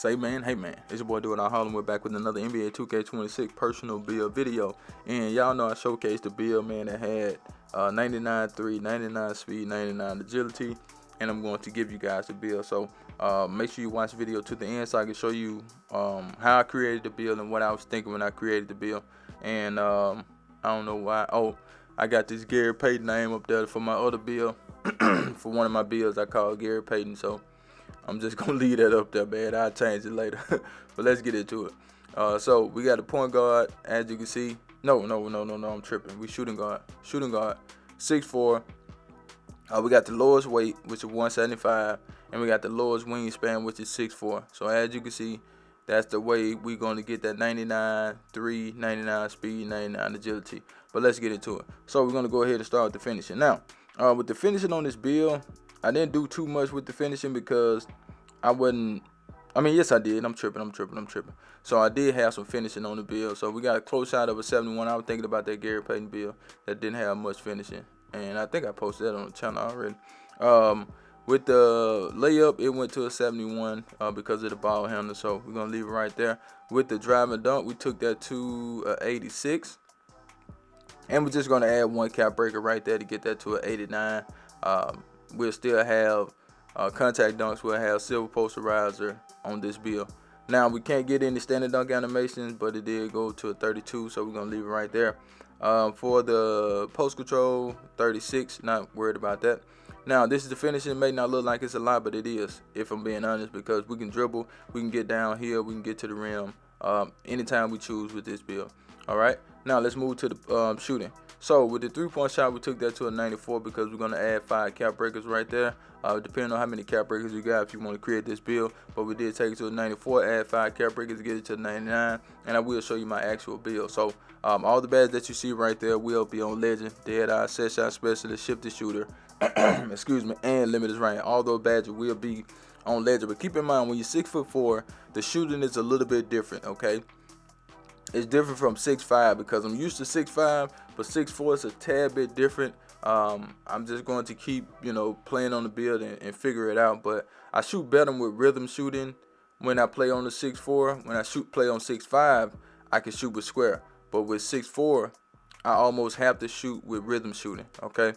Say man, hey man, it's your boy Doing Our Harlem. We're back with another NBA 2K26 personal build video. And y'all know I showcased the build, man, that had 99 3, 99 speed, 99 agility. And I'm going to give you guys the build. So make sure you watch the video to the end so I can show you how I created the build and what I was thinking when I created the build. And I don't know why. Oh, I got this Gary Payton name up there for my other build. For one of my builds, I call Gary Payton. So I'm just gonna leave that up there, man. I'll change it later. But let's get into it. So we got a point guard, as you can see. No, I'm tripping. We shooting guard, 6'4". We got the lowest weight, which is 175, and we got the lowest wingspan, which is 6'4". So as you can see, that's the way we're gonna get that 99 3, 99 speed, 99 agility. But let's get into it. So we're gonna go ahead and start with the finishing. Now, with the finishing on this build, I didn't do too much with the finishing because yes I did. I'm tripping. So I did have some finishing on the build. So we got a close shot of a 71. I was thinking about that Gary Payton build that didn't have much finishing. And I think I posted that on the channel already. With the layup, it went to a 71 because of the ball handler. So we're going to leave it right there. With the drive and dunk, we took that to 86. And we're just going to add one cap breaker right there to get that to an 89. We'll still have contact dunks. We'll have silver posterizer on this build. Now, we can't get any standard dunk animations, but it did go to a 32, so we're going to leave it right there. For the post control, 36, not worried about that. Now, this is the finishing. It may not look like it's a lot, but it is, if I'm being honest, because we can dribble, we can get downhill, we can get to the rim anytime we choose with this build. All right, now let's move to the shooting. So with the 3-point shot, we took that to a 94 because we're going to add 5 cap breakers right there. Depending on how many cap breakers you got if you want to create this build. But we did take it to a 94, add 5 cap breakers to get it to 99. And I will show you my actual build. So all the badges that you see right there will be on Legend, Dead Eye, Set Shot Specialist, Shifted Shooter, excuse me, and Limited Range. All those badges will be on Legend. But keep in mind, when you're 6'4", the shooting is a little bit different, okay? It's different from 6'5" because I'm used to 6'5", but 6'4" is a tad bit different. I'm just going to keep, playing on the build and figure it out. But I shoot better with rhythm shooting when I play on the 6'4". When I play on 6'5", I can shoot with square. But with 6'4", I almost have to shoot with rhythm shooting. Okay.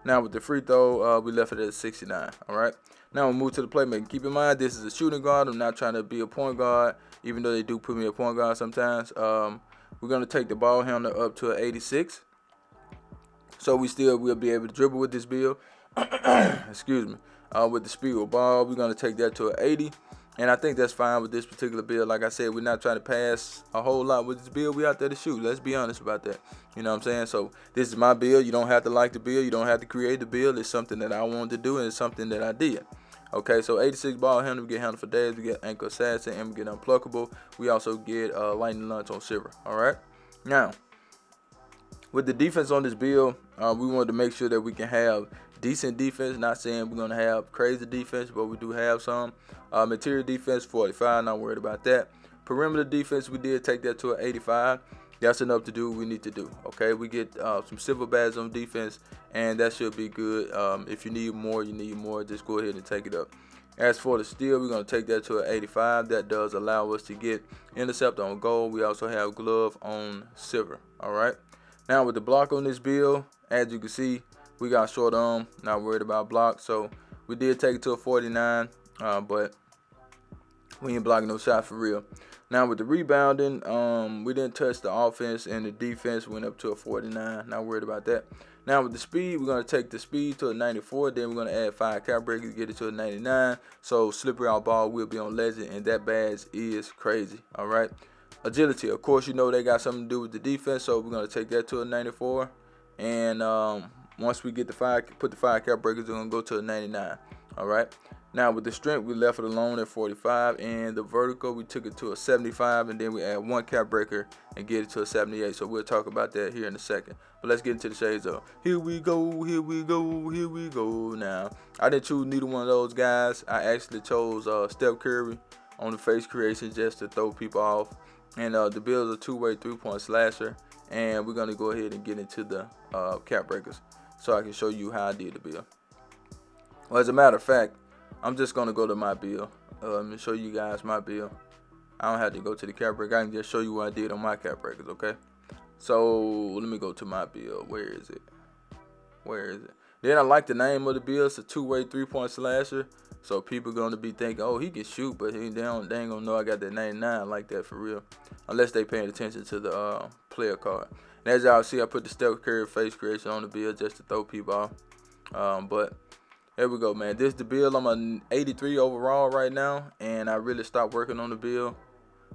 Now with the free throw, we left it at 69. All right. Now we'll move to the playmaking. Keep in mind, this is a shooting guard. I'm not trying to be a point guard, even though they do put me a point guard sometimes. We're going to take the ball handler up to an 86. So we still will be able to dribble with this build. Excuse me. With the speed of ball, we're going to take that to an 80. And I think that's fine with this particular build. Like I said, we're not trying to pass a whole lot with this build. We're out there to shoot. Let's be honest about that. You know what I'm saying? So this is my build. You don't have to like the build. You don't have to create the build. It's something that I wanted to do, and it's something that I did. Okay, so 86 ball handle, we get handle for days, we get ankle assassin, and we get unpluckable. We also get lightning lunge on silver. All right. Now, with the defense on this build, we wanted to make sure that we can have decent defense. Not saying we're going to have crazy defense, but we do have some. Material defense, 45, not worried about that. Perimeter defense, we did take that to an 85. That's enough to do what we need to do. Okay, we get some silver badges on defense, and that should be good. If you need more, just go ahead and take it up. As for the steal, we're going to take that to an 85. That does allow us to get intercept on gold. We also have glove on silver. All right. Now with the block on this build, as you can see, we got short arm, not worried about block. So we did take it to a 49, but we ain't blocking no shot for real. Now with the rebounding, we didn't touch the offense, and the defense went up to a 49. Not worried about that. Now with the speed, we're going to take the speed to a 94. Then we're going to add 5 cap breakers, get it to a 99. So slippery out ball will be on Legend, and that badge is crazy. All right. Agility, of course, they got something to do with the defense, so we're going to take that to a 94. And once we get put the 5 cap breakers, we're going to go to a 99. All right. Now with the strength, we left it alone at 45, and the vertical, we took it to a 75, and then we add 1 cap breaker and get it to a 78. So we'll talk about that here in a second. But let's get into the shades of. Here we go. Now, I didn't choose neither one of those guys. I actually chose Steph Curry on the face creation just to throw people off. And the build is a 2-way 3-point slasher. And we're going to go ahead and get into the cap breakers so I can show you how I did the build. Well, as a matter of fact, I'm just going to go to my build. let me show you guys my build. I don't have to go to the cap breaker. I can just show you what I did on my cap breakers, okay? So let me go to my build. Where is it? Then I like the name of the build. It's a two-way 3-point slasher. So people gonna be thinking, oh, he can shoot, but they ain't gonna know I got that 99 like that for real, unless they paying attention to the player card. And as y'all see, I put the Steph Curry face creation on the build just to throw people off. But there we go, man. This is the build. I'm an 83 overall right now, and I really stopped working on the build.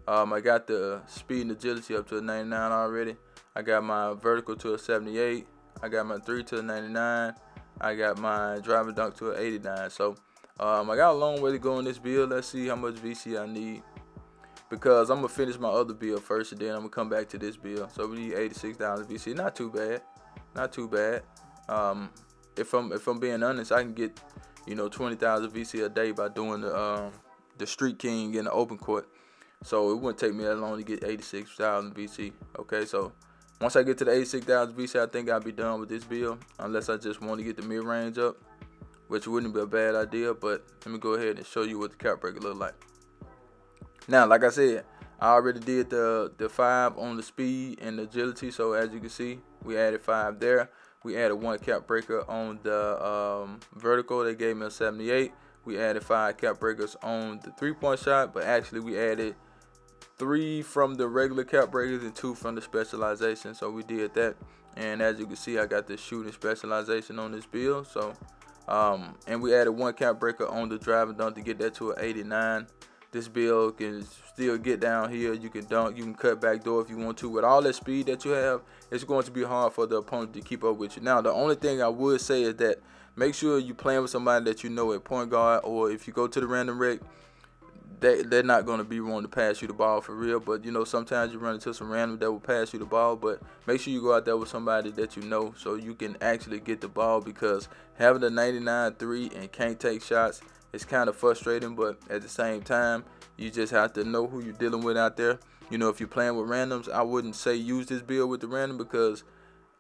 I got the speed and agility up to a 99 already. I got my vertical to a 78. I got my 3 to a 99. I got my driving dunk to an 89. So I got a long way to go in this build. Let's see how much VC I need, because I'm gonna finish my other build first, and then I'm gonna come back to this build. So we need 86,000 VC. Not too bad. Not too bad. If I'm being honest, I can get 20,000 VC a day by doing the Street King in the open court. So it wouldn't take me that long to get 86,000 VC. Okay, so once I get to the 86,000 VC, I think I'll be done with this build, unless I just want to get the mid range up, which wouldn't be a bad idea. But let me go ahead and show you what the cap breaker look like. Now, like I said, I already did the 5 on the speed and the agility. So as you can see, we added 5 there. We added 1 cap breaker on the vertical. They gave me a 78. We added 5 cap breakers on the 3-point shot, but actually we added 3 from the regular cap breakers and 2 from the specialization. So we did that, and as you can see, I got the shooting specialization on this build. So and we added 1 cap breaker on the driving dunk to get that to an 89. This build can still get down here. You can dunk, you can cut back door if you want to. With all that speed that you have, it's going to be hard for the opponent to keep up with you. Now, the only thing I would say is that make sure you're playing with somebody that you know at point guard, or if you go to the random rec, they're not going to be wanting to pass you the ball for real. But sometimes you run into some random that will pass you the ball. But make sure you go out there with somebody that you know, so you can actually get the ball, because having a 99 3 and can't take shots, it's kind of frustrating. But at the same time, you just have to know who you're dealing with out there. If you're playing with randoms, I wouldn't say use this build with the random, because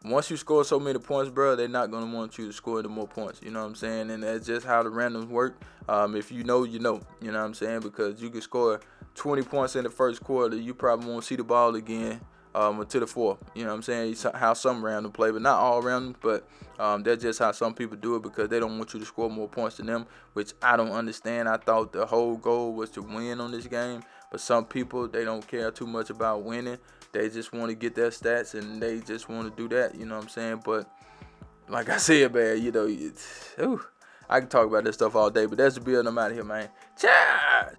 once you score so many points, bro, they're not going to want you to score any more points. You know what I'm saying? And that's just how the randoms work. If you know, you know. You know what I'm saying? Because you can score 20 points in the first quarter, you probably won't see the ball again until the fourth. You know what I'm saying? It's how some random play, but not all randoms. But that's just how some people do it, because they don't want you to score more points than them, which I don't understand. I thought the whole goal was to win on this game. But some people, they don't care too much about winning. They just want to get their stats, and they just want to do that. You know what I'm saying? But like I said, man, I can talk about this stuff all day. But that's the build. I'm out of here, man. Ciao.